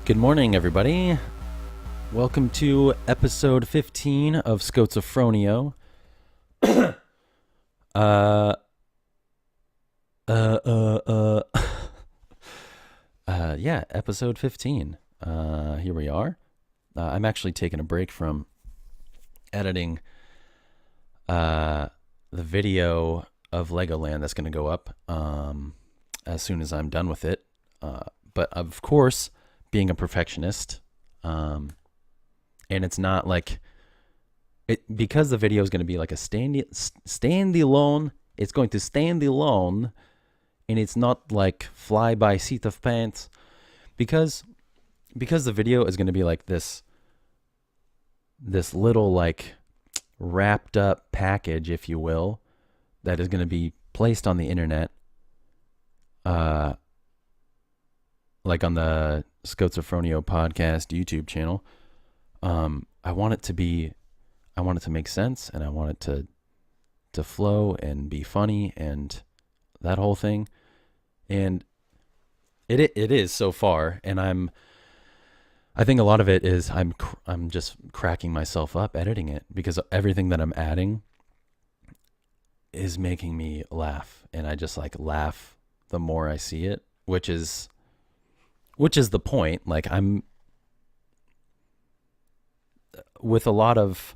Good morning, everybody. Welcome to episode 15 of Schozophronio. Yeah, episode 15. Here we are. I'm actually taking a break from editing the video of Legoland that's going to go up as soon as I'm done with it. But of course, being a perfectionist, and it's not like it because the video is going to be like a standalone. It's going to stand alone, and it's not like fly by seat of pants because the video is going to be like this little like wrapped up package, if you will, that is going to be placed on the internet, like on the Schozophronio podcast YouTube channel. I want it to make sense, and I want it to flow and be funny and that whole thing. And it is so far, and I think a lot of it is I'm just cracking myself up editing it because everything that I'm adding is making me laugh, and I just like laugh the more I see it, which is the point. Like, I'm with a lot of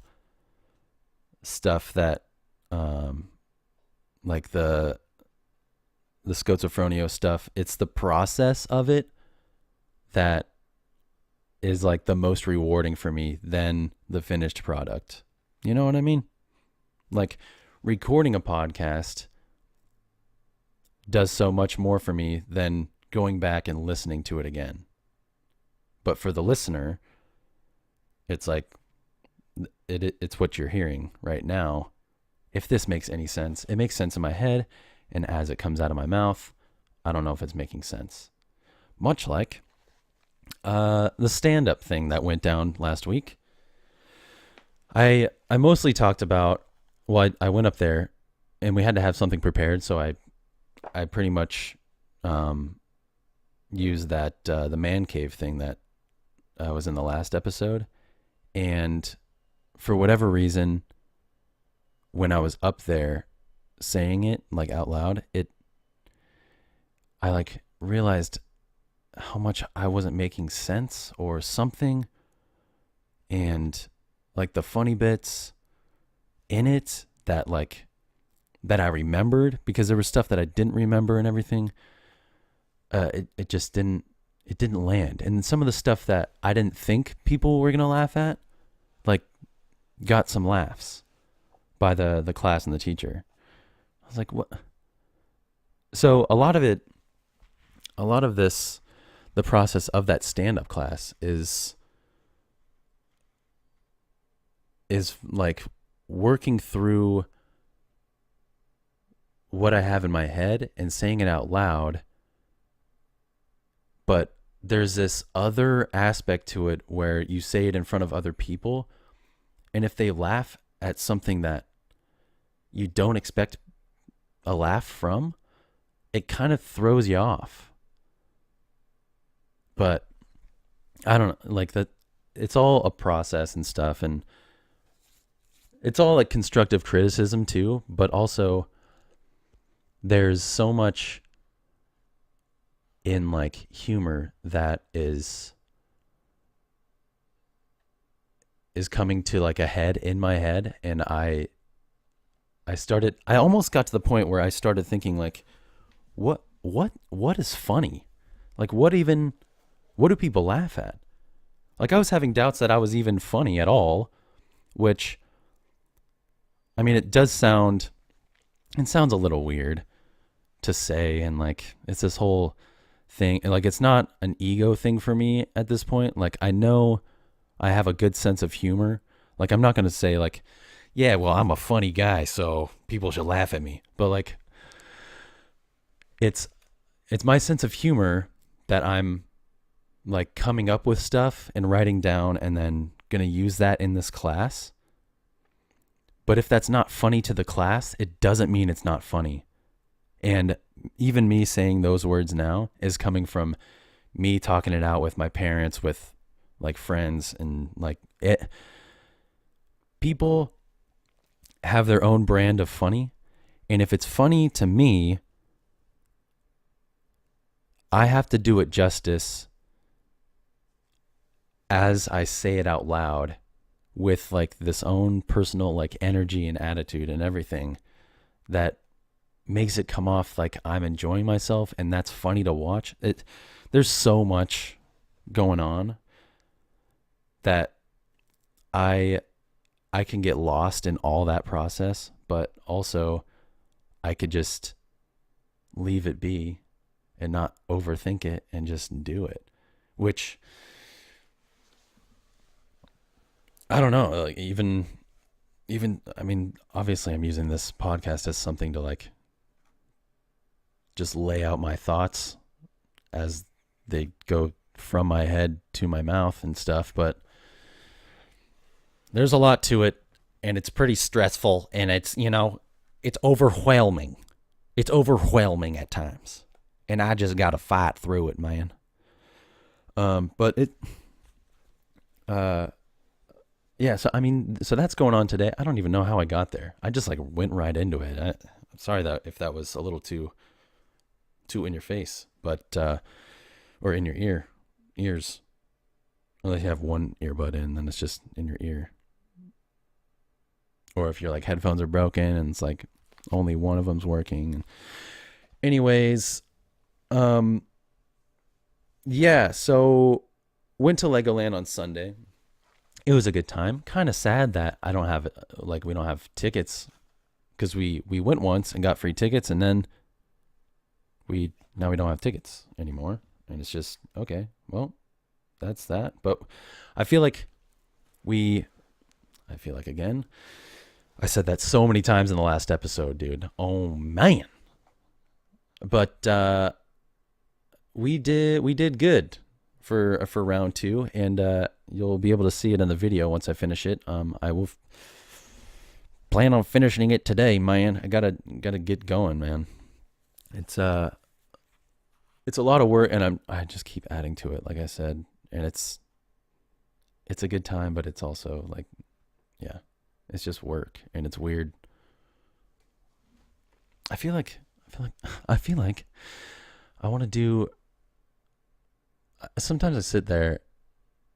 stuff that like the Schozophronio stuff, it's the process of it that is like the most rewarding for me than the finished product. You know what I mean? Like, recording a podcast does so much more for me than going back and listening to it again. But for the listener, it's like it's what you're hearing right now. If this makes any sense, it makes sense in my head, and as it comes out of my mouth, I don't know if it's making sense. Much like the stand-up thing that went down last week. I mostly talked about, well, I went up there and we had to have something prepared, so I pretty much used that the man cave thing that was in the last episode. And for whatever reason, when I was up there saying it like out loud, I like realized how much I wasn't making sense or something, and like the funny bits in it that I remembered, because there was stuff that I didn't remember and everything. It just didn't land. And some of the stuff that I didn't think people were gonna laugh at, like, got some laughs by the class and the teacher. I was like, what? So a lot of this, the process of that stand-up class is like working through what I have in my head and saying it out loud. But there's this other aspect to it where you say it in front of other people, and if they laugh at something that you don't expect a laugh from, it kind of throws you off. But I don't know, like, that it's all a process and stuff, and it's all like constructive criticism too, but also there's so much in like humor that is coming to like a head in my head. And I almost got to the point where I started thinking like, what is funny? Like, what do people laugh at? Like, I was having doubts that I was even funny at all, which, I mean, it sounds a little weird to say, and like, it's this whole thing, like, it's not an ego thing for me at this point. Like, I know I have a good sense of humor. Like, I'm not going to say like, yeah, well, I'm a funny guy, so people should laugh at me. But like, it's my sense of humor that I'm like coming up with stuff and writing down and then going to use that in this class. But if that's not funny to the class, it doesn't mean it's not funny. And even me saying those words now is coming from me talking it out with my parents, with like friends, and like it. People have their own brand of funny, and if it's funny to me, I have to do it justice as I say it out loud, with like this own personal like energy and attitude and everything that makes it come off like I'm enjoying myself and that's funny to watch. There's so much going on that I can get lost in all that process, but also I could just leave it be and not overthink it and just do it, which I don't know, like even I mean, obviously I'm using this podcast as something to like just lay out my thoughts as they go from my head to my mouth and stuff, but there's a lot to it, and it's pretty stressful, and it's, you know, it's overwhelming. It's overwhelming at times, and I just got to fight through it, man. But it, yeah, so I mean, so that's going on today. I don't even know how I got there. I just like went right into it. I'm sorry that if that was a little too in your face, but or in your ears. Unless you have one earbud in, then it's just in your ear. Or if your like headphones are broken and it's like only one of them's working. Anyways, yeah, so went to Legoland on Sunday. It was a good time. Kind of sad that I don't have like we don't have tickets, because we went once and got free tickets, and then now we don't have tickets anymore, and it's just okay. Well, that's that. But I feel like again, I said that so many times in the last episode, dude. Oh man. But we did good for round 2, and you'll be able to see it in the video once I finish it. I will plan on finishing it today, man. I gotta get going, man. It's a lot of work, and I just keep adding to it, like I said, and it's a good time, but it's also like, yeah, it's just work, and it's weird. I feel like I want to do. Sometimes I sit there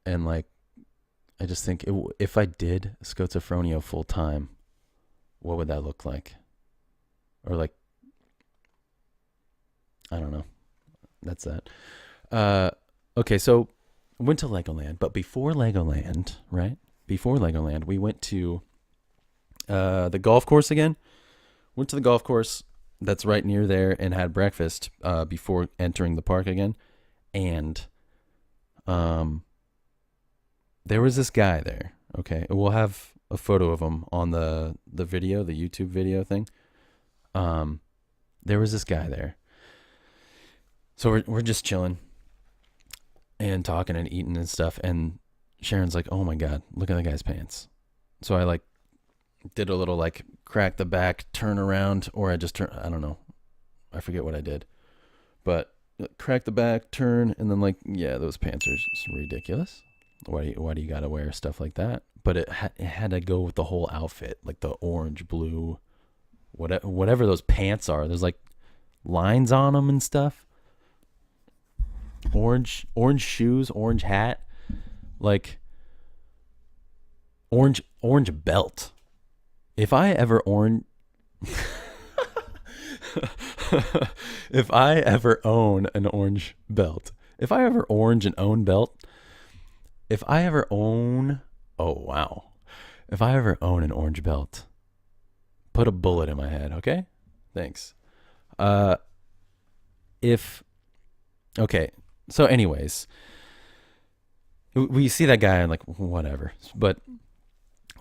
and like I just think if I did Schozophronio full time, what would that look like? Or like, I don't know. That's that. Okay, so went to Legoland, but before Legoland, right? Before Legoland, we went to the golf course again. Went to the golf course that's right near there and had breakfast before entering the park again. And there was this guy there. Okay, we'll have a photo of him on the video, the YouTube video thing. There was this guy there. So we're just chilling and talking and eating and stuff, and Sharon's like, "Oh my God, look at the guy's pants." So I like did a little like crack the back, turn around, or I just I don't know. I forget what I did. But crack the back, turn, and then like, yeah, those pants are just ridiculous. Why do you gotta wear stuff like that? But it had to go with the whole outfit, like the orange, blue, whatever those pants are. There's like lines on them and stuff. Orange shoes, orange hat, like orange belt. If I ever if I ever own an orange belt, if I ever orange and own belt, if I ever own, oh wow, if I ever own an orange belt, put a bullet in my head, okay? Thanks. Okay, so anyways, we see that guy and like, whatever, but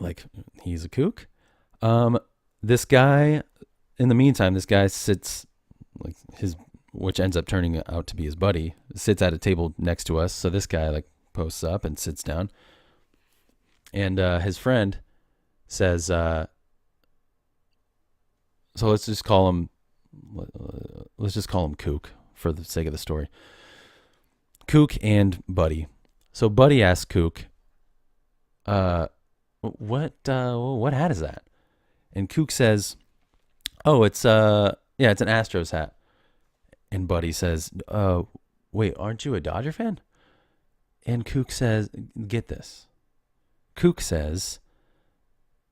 like, he's a kook. This guy, in the meantime, this guy sits like which ends up turning out to be his buddy, sits at a table next to us. So this guy like posts up and sits down, and his friend says, so let's just call him Kook for the sake of the story. Kook and Buddy. So Buddy asks Kook, what hat is that? And Kook says, oh, it's an Astros hat. And Buddy says, wait, aren't you a Dodger fan? And Kook says, get this. Kook says,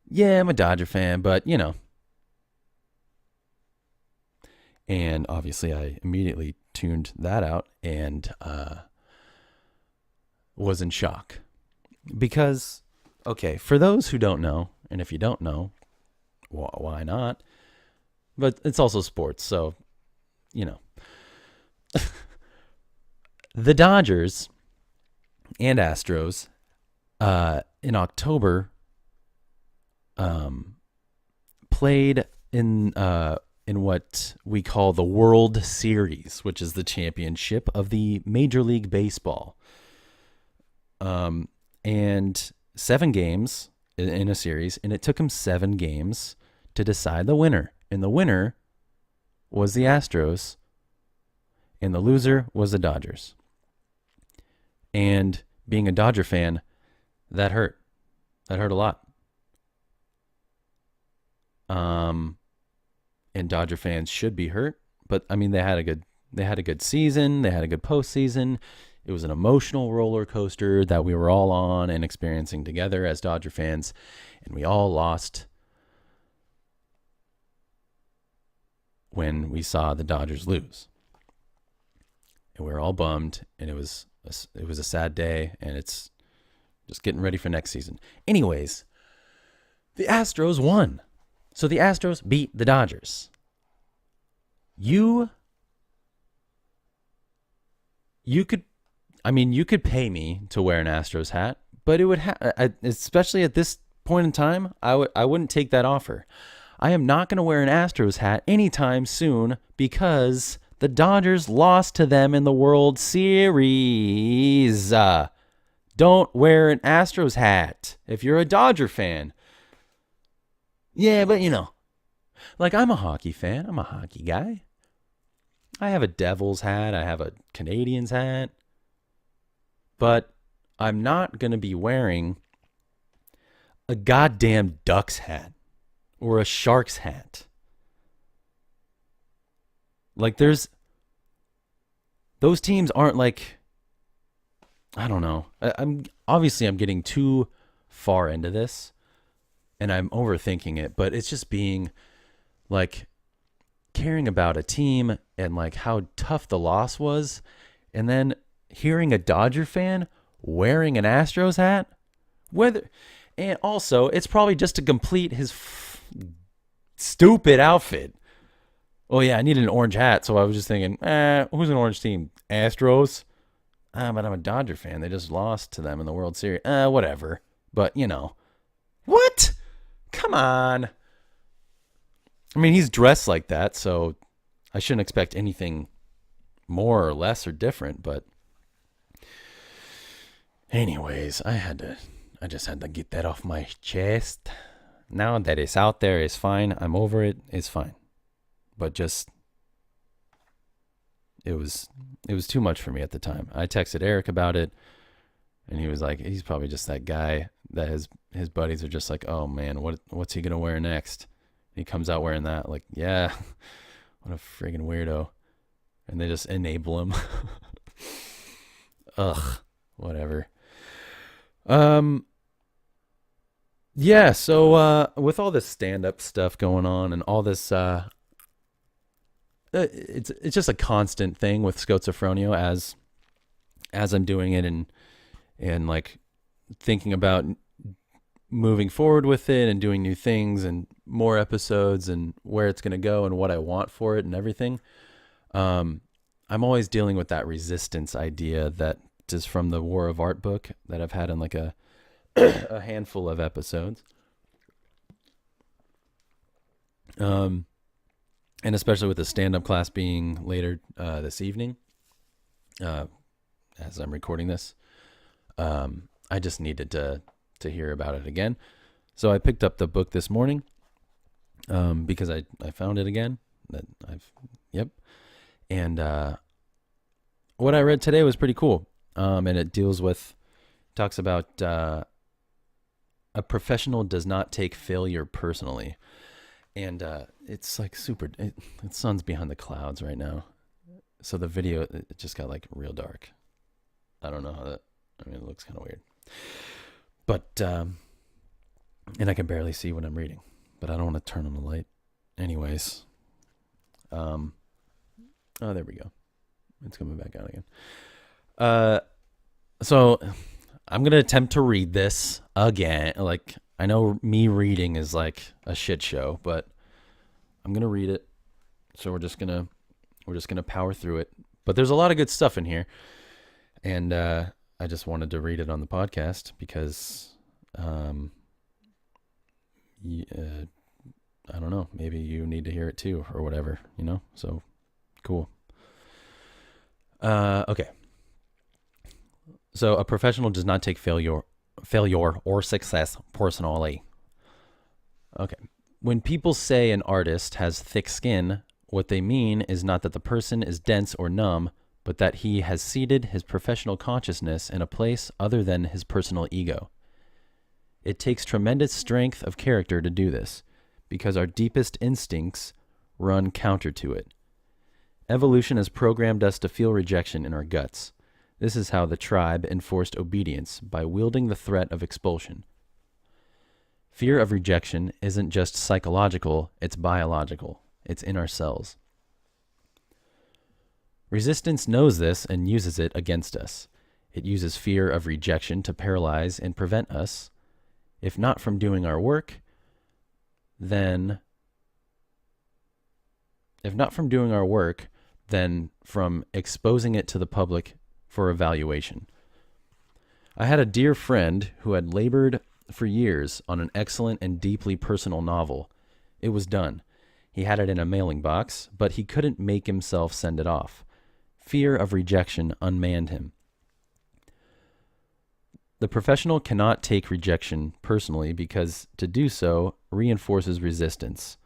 yeah, I'm a Dodger fan, but you know. And obviously I immediately tuned that out and was in shock. Because, okay, for those who don't know, and if you don't know, why not? But it's also sports, so, you know. The Dodgers and Astros in October played in what we call the World Series, which is the championship of the Major League Baseball. And 7 games in a series, and it took them 7 games to decide the winner. And the winner was the Astros, and the loser was the Dodgers. And being a Dodger fan, that hurt. That hurt a lot. And Dodger fans should be hurt, but I mean they had a good season, they had a good postseason. It was an emotional roller coaster that we were all on and experiencing together as Dodger fans, and we all lost when we saw the Dodgers lose. And we were all bummed, and it was a sad day, and it's just getting ready for next season. Anyways, the Astros won. So the Astros beat the Dodgers. You could pay me to wear an Astros hat, but it would especially at this point in time, I wouldn't take that offer. I am not going to wear an Astros hat anytime soon because the Dodgers lost to them in the World Series. Don't wear an Astros hat if you're a Dodger fan. Yeah, but you know, like I'm a hockey fan. I'm a hockey guy. I have a Devils hat. I have a Canadiens hat. But I'm not going to be wearing a goddamn Ducks hat or a Sharks hat. Like those teams aren't like, I don't know. I'm getting too far into this and I'm overthinking it, but it's just being like caring about a team and like how tough the loss was, and then hearing a Dodger fan wearing an Astros hat, and also it's probably just to complete his stupid outfit. Oh yeah, I needed an orange hat, so I was just thinking, who's an orange team? Astros? But I'm a Dodger fan. They just lost to them in the World Series. Whatever. But, you know. What? Come on. I mean, he's dressed like that, so I shouldn't expect anything more or less or different, but anyways, I just had to get that off my chest. Now that it's out there, it's fine. I'm over it. It's fine. But just, it was too much for me at the time. I texted Eric about it, and he was like, he's probably just that guy that his buddies are just like, oh man, what's he gonna wear next? He comes out wearing that, like, yeah, what a friggin' weirdo. And they just enable him. Ugh, whatever. Yeah, so with all this stand-up stuff going on and all this, it's just a constant thing with Schozophronio as I'm doing it and like thinking about moving forward with it and doing new things and more episodes and where it's going to go and what I want for it and everything. I'm always dealing with that resistance idea that is from the War of Art book that I've had in like a handful of episodes. And especially with the stand-up class being later this evening, as I'm recording this, I just needed to hear about it again. So I picked up the book this morning because I found it again. And what I read today was pretty cool. And it talks about a professional does not take failure personally. And it's like the sun's behind the clouds right now. So the video, it just got like real dark. I don't know it looks kind of weird. But, and I can barely see what I'm reading. But I don't want to turn on the light. Anyways. Oh, there we go. It's coming back out again. So I'm going to attempt to read this again. Like, I know me reading is like a shit show, but I'm going to read it. So we're just going to power through it. But there's a lot of good stuff in here. And I just wanted to read it on the podcast because I don't know, maybe you need to hear it too or whatever, So cool. Okay. So a professional does not take failure or success personally. Okay. When people say an artist has thick skin, what they mean is not that the person is dense or numb, but that he has seated his professional consciousness in a place other than his personal ego. It takes tremendous strength of character to do this, because our deepest instincts run counter to it. Evolution has programmed us to feel rejection in our guts. This is how the tribe enforced obedience, by wielding the threat of expulsion. Fear of rejection isn't just psychological, it's biological. It's in our cells. Resistance knows this and uses it against us. It uses fear of rejection to paralyze and prevent us, if not from doing our work, then from exposing it to the public for evaluation. I had a dear friend who had labored for years on an excellent and deeply personal novel. It was done. He had it in a mailing box, but he couldn't make himself send it off. Fear of rejection unmanned him. The professional cannot take rejection personally because to do so reinforces resistance.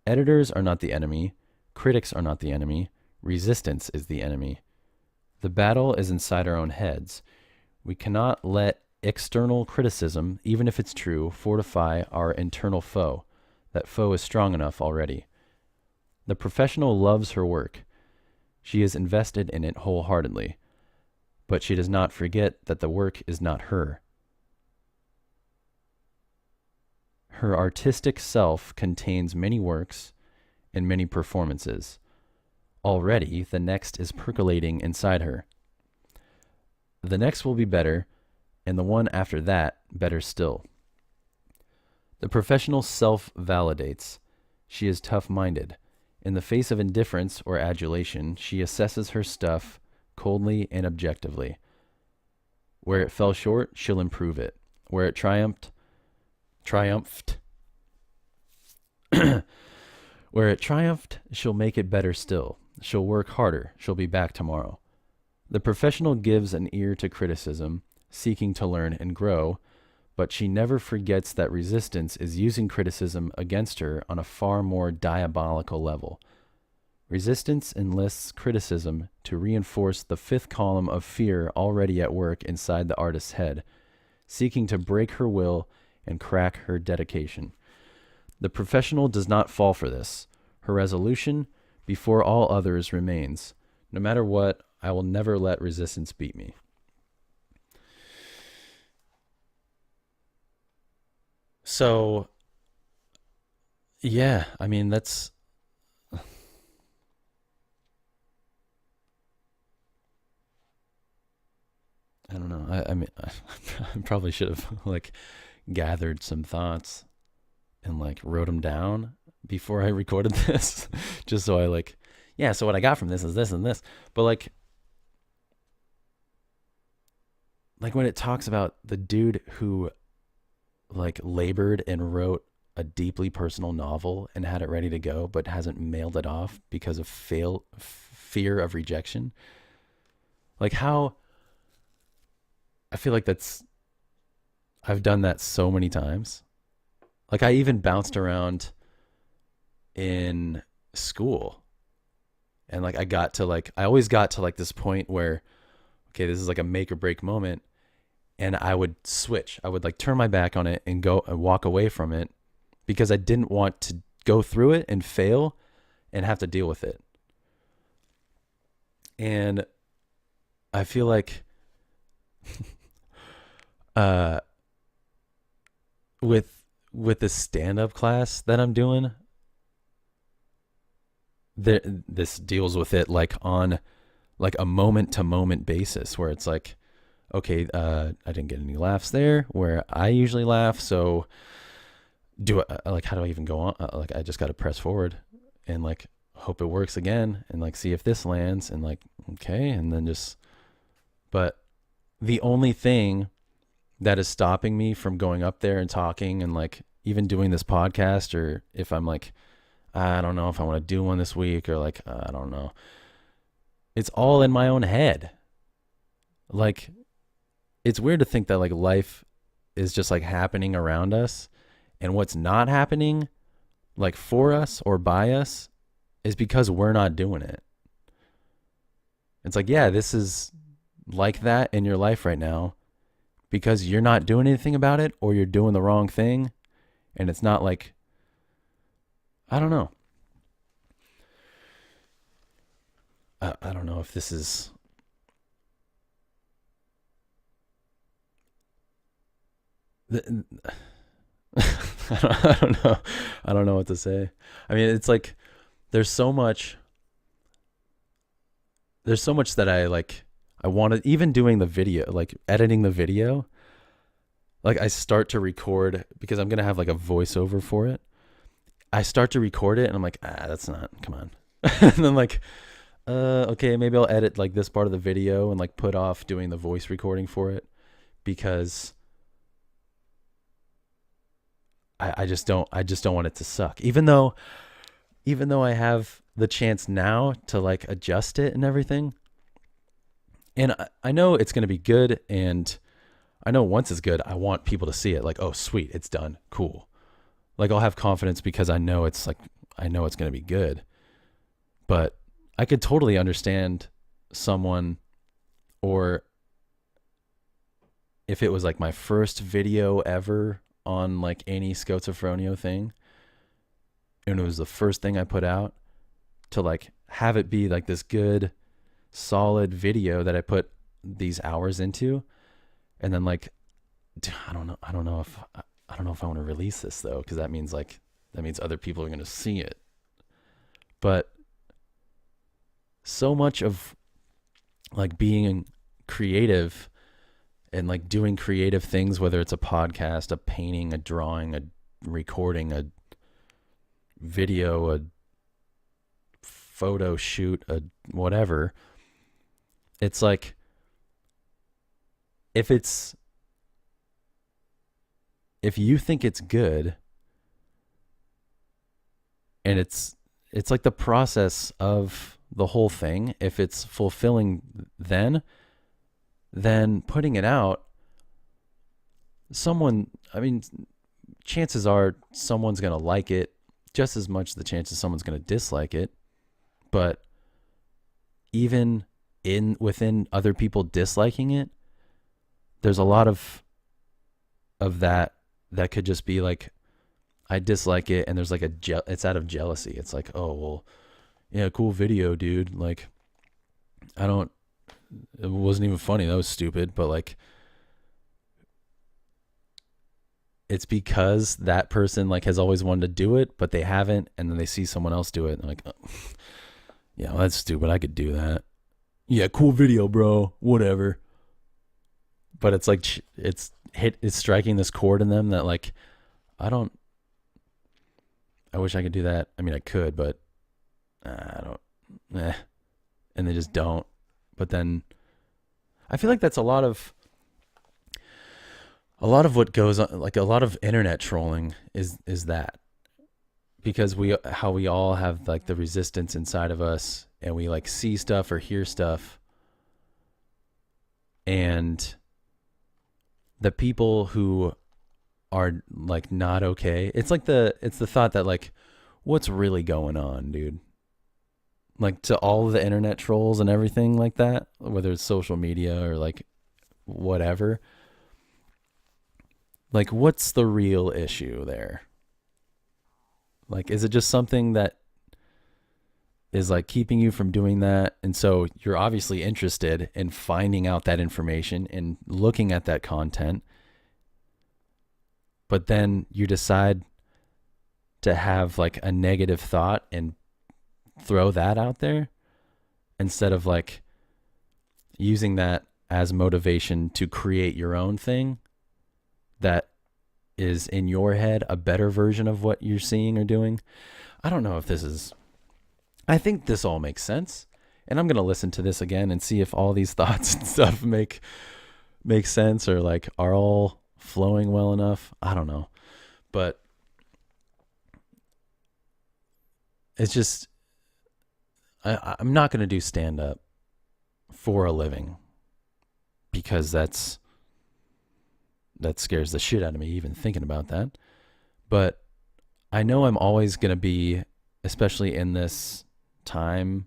Editors are not the enemy. Critics are not the enemy. Resistance is the enemy. The battle is inside our own heads. We cannot let external criticism, even if it's true, fortify our internal foe. That foe is strong enough already. The professional loves her work. She is invested in it wholeheartedly. But she does not forget that the work is not her. Her artistic self contains many works and many performances. Already, the next is percolating inside her. The next will be better, and the one after that, better still. The professional self-validates. She is tough-minded. In the face of indifference or adulation, she assesses her stuff coldly and objectively. Where it fell short, she'll improve it. Where it triumphed. Where it triumphed, she'll make it better still. She'll work harder. She'll be back tomorrow. The professional gives an ear to criticism, seeking to learn and grow, but she never forgets that resistance is using criticism against her on a far more diabolical level. Resistance enlists criticism to reinforce the fifth column of fear already at work inside the artist's head, seeking to break her will and crack her dedication. The professional does not fall for this. Her resolution, before all others, remains. No matter what, I will never let resistance beat me. So, yeah, I mean, that's... I don't know. I mean, I probably should have, like, gathered some thoughts and, like, wrote them down before I recorded this. Just so I, like, yeah, so what I got from this is this and this. But, like when it talks about the dude who, like, labored and wrote a deeply personal novel and had it ready to go, but hasn't mailed it off because of fear of rejection. Like, how... I feel like I've done that so many times. Like, I even bounced around in school. And like I always got to like this point where, okay, this is like a make or break moment, and I would switch. I would like turn my back on it and go and walk away from it because I didn't want to go through it and fail and have to deal with it. And I feel like uh with the stand-up class that I'm doing, this deals with it like on like a moment to moment basis where it's like, okay, I didn't get any laughs there where I usually laugh, so like how do I even go on? Like I just got to press forward and like hope it works again and like see if this lands and like okay, and then just. But the only thing that is stopping me from going up there and talking and like even doing this podcast, or if I'm like, I don't know if I want to do one this week, or like I don't know, it's all in my own head. Like it's weird to think that like life is just like happening around us, and what's not happening like for us or by us is because we're not doing it. It's like, yeah, this is like that in your life right now because you're not doing anything about it, or you're doing the wrong thing. And it's not like, I don't know. I don't know if this is I don't know. I don't know what to say. I mean, it's like there's so much that I like. I wanted, even doing the video, like editing the video, like I start to record because I'm going to have like a voiceover for it. I start to record it and I'm like, that's not, come on. And then like, okay, maybe I'll edit like this part of the video and like put off doing the voice recording for it because I just don't want it to suck. Even though I have the chance now to like adjust it and everything. And I know it's going to be good, and I know once it's good, I want people to see it. Like, oh, sweet, it's done. Cool. Like, I'll have confidence because I know it's going to be good. But I could totally understand someone, or if it was like my first video ever on like any Schozophronio thing, and it was the first thing I put out, to like have it be like this good, solid video that I put these hours into, and then like I don't know if I want to release this though, because that means other people are going to see it. But so much of like being creative and like doing creative things, whether it's a podcast, a painting, a drawing, a recording, a video, a photo shoot, a whatever, it's like if you think it's good, and it's like the process of the whole thing, if it's fulfilling, then putting it out, chances are someone's going to like it just as much the chances someone's going to dislike it. But even within other people disliking it, there's a lot of that could just be like, I dislike it, and there's like it's out of jealousy. It's like, oh well, yeah, cool video, dude. Like, it wasn't even funny. That was stupid. But like, it's because that person like has always wanted to do it, but they haven't, and then they see someone else do it, and they're like, oh, yeah, well, that's stupid. I could do that. Yeah, cool video, bro. Whatever. But it's like it's striking this chord in them that like, I wish I could do that. I mean, I could, but I don't. And they just don't. But then I feel like that's a lot of what goes on. Like a lot of internet trolling is that, because we all have like the resistance inside of us, and we like see stuff or hear stuff, and the people who are like not okay, it's the thought that like, what's really going on, dude? like to all the internet trolls and everything like that, whether it's social media or like whatever, like what's the real issue there? Like, is it just something that is like keeping you from doing that? And so you're obviously interested in finding out that information and looking at that content, but then you decide to have like a negative thought and throw that out there instead of like using that as motivation to create your own thing that is in your head a better version of what you're seeing or doing. I don't know if this is, I think this all makes sense. And I'm going to listen to this again and see if all these thoughts and stuff make sense or like are all flowing well enough. I don't know. But it's just, I'm not going to do stand up for a living because that scares the shit out of me even thinking about that. But I know I'm always going to be, especially in this time,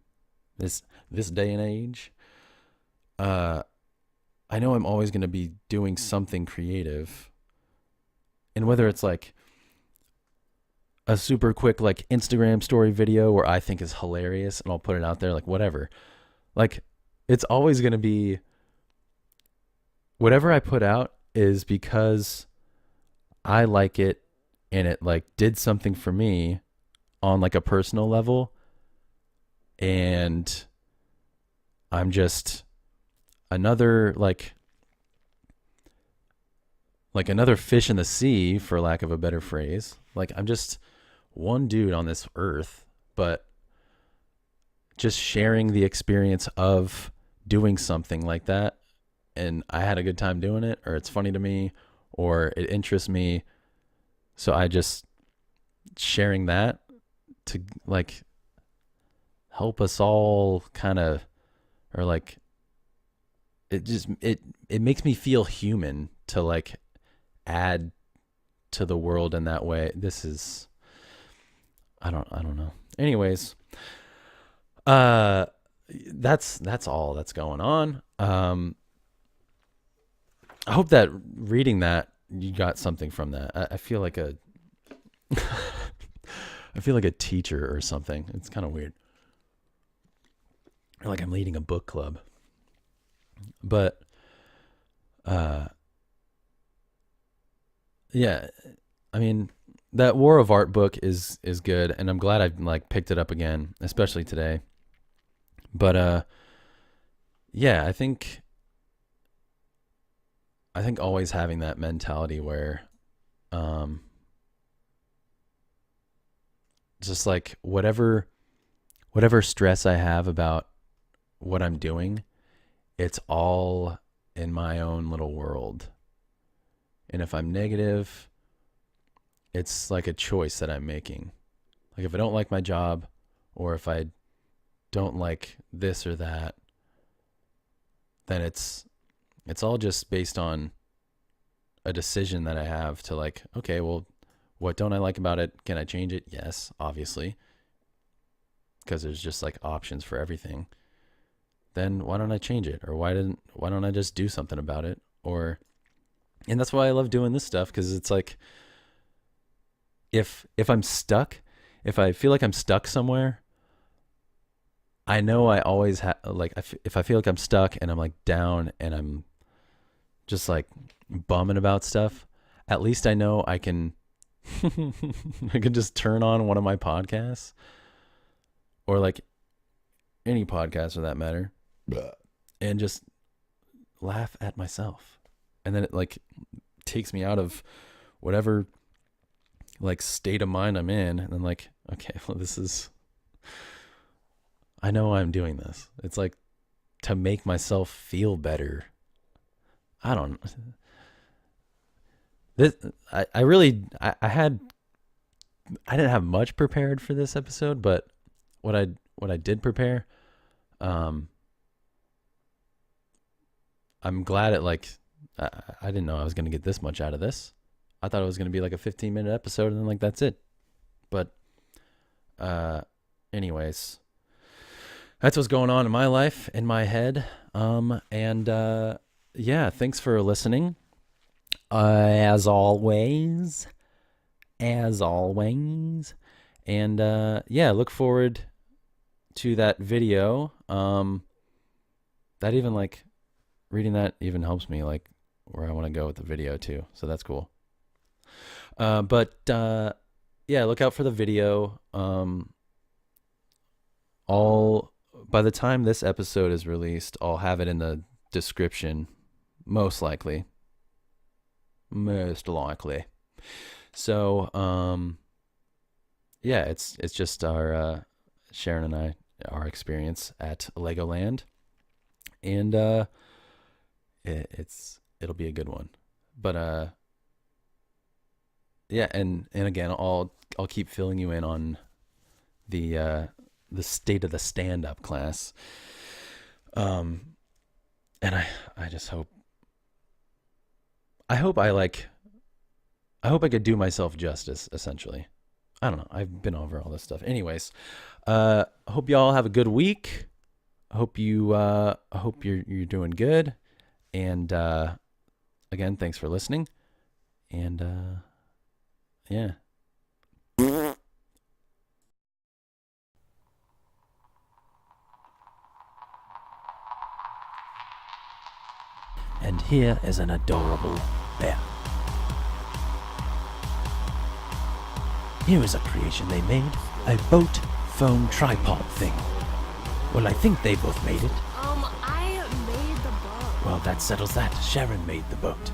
this day and age, I know I'm always going to be doing something creative. And whether it's like a super quick like Instagram story video where I think is hilarious and I'll put it out there, like whatever. Like it's always going to be whatever I put out is because I like it and it like did something for me on like a personal level, and I'm just another like another fish in the sea, for lack of a better phrase. Like I'm just one dude on this earth, but just sharing the experience of doing something like that. And I had a good time doing it, or it's funny to me, or it interests me. So I just sharing that to like help us all kind of, or like it just, it makes me feel human to like add to the world in that way. This is, I don't know. Anyways, that's all that's going on. I hope that reading that you got something from that. I feel like a teacher or something. It's kind of weird. Or like I'm leading a book club. But yeah, I mean, that War of Art book is good, and I'm glad I like picked it up again, especially today. But yeah, I think always having that mentality where just like whatever stress I have about what I'm doing, it's all in my own little world. And if I'm negative, it's like a choice that I'm making. Like if I don't like my job, or if I don't like this or that, then it's all just based on a decision that I have to like, okay, well, what don't I like about it? Can I change it? Yes, obviously. Because there's just like options for everything. Then why don't I change it? Or why don't I just do something about it? And that's why I love doing this stuff, because it's like if I'm stuck, if I feel like I'm stuck somewhere, I know I always have like if I feel like I'm stuck and I'm like down and I'm just like bumming about stuff, at least I know I can I can just turn on one of my podcasts, or like any podcast for that matter, and just laugh at myself. And then it like takes me out of whatever like state of mind I'm in, and I'm like, okay, well, I know I'm doing this. It's like to make myself feel better. I didn't have much prepared for this episode, but what I did prepare, I'm glad it like, I didn't know I was going to get this much out of this. I thought it was going to be like a 15-minute episode and then like that's it. But anyways, that's what's going on in my life, in my head. Yeah, thanks for listening. As always. As always. And yeah, look forward to that video. That even like reading that even helps me like where I want to go with the video too. So that's cool. But yeah, look out for the video. By the time this episode is released, I'll have it in the description, most likely. So yeah, it's just our Sharon and I, our experience at Legoland, and it'll be a good one. But yeah, and again, I'll keep filling you in on the state of the stand-up class. And I just hope I could do myself justice, essentially. I don't know. I've been over all this stuff. Anyways, hope y'all have a good week. I hope you're doing good. And again, thanks for listening. And yeah. And here is an adorable bear. Here is a creation they made, a boat phone tripod thing. Well, I think they both made it. I made the boat. Well, that settles that. Sharon made the boat.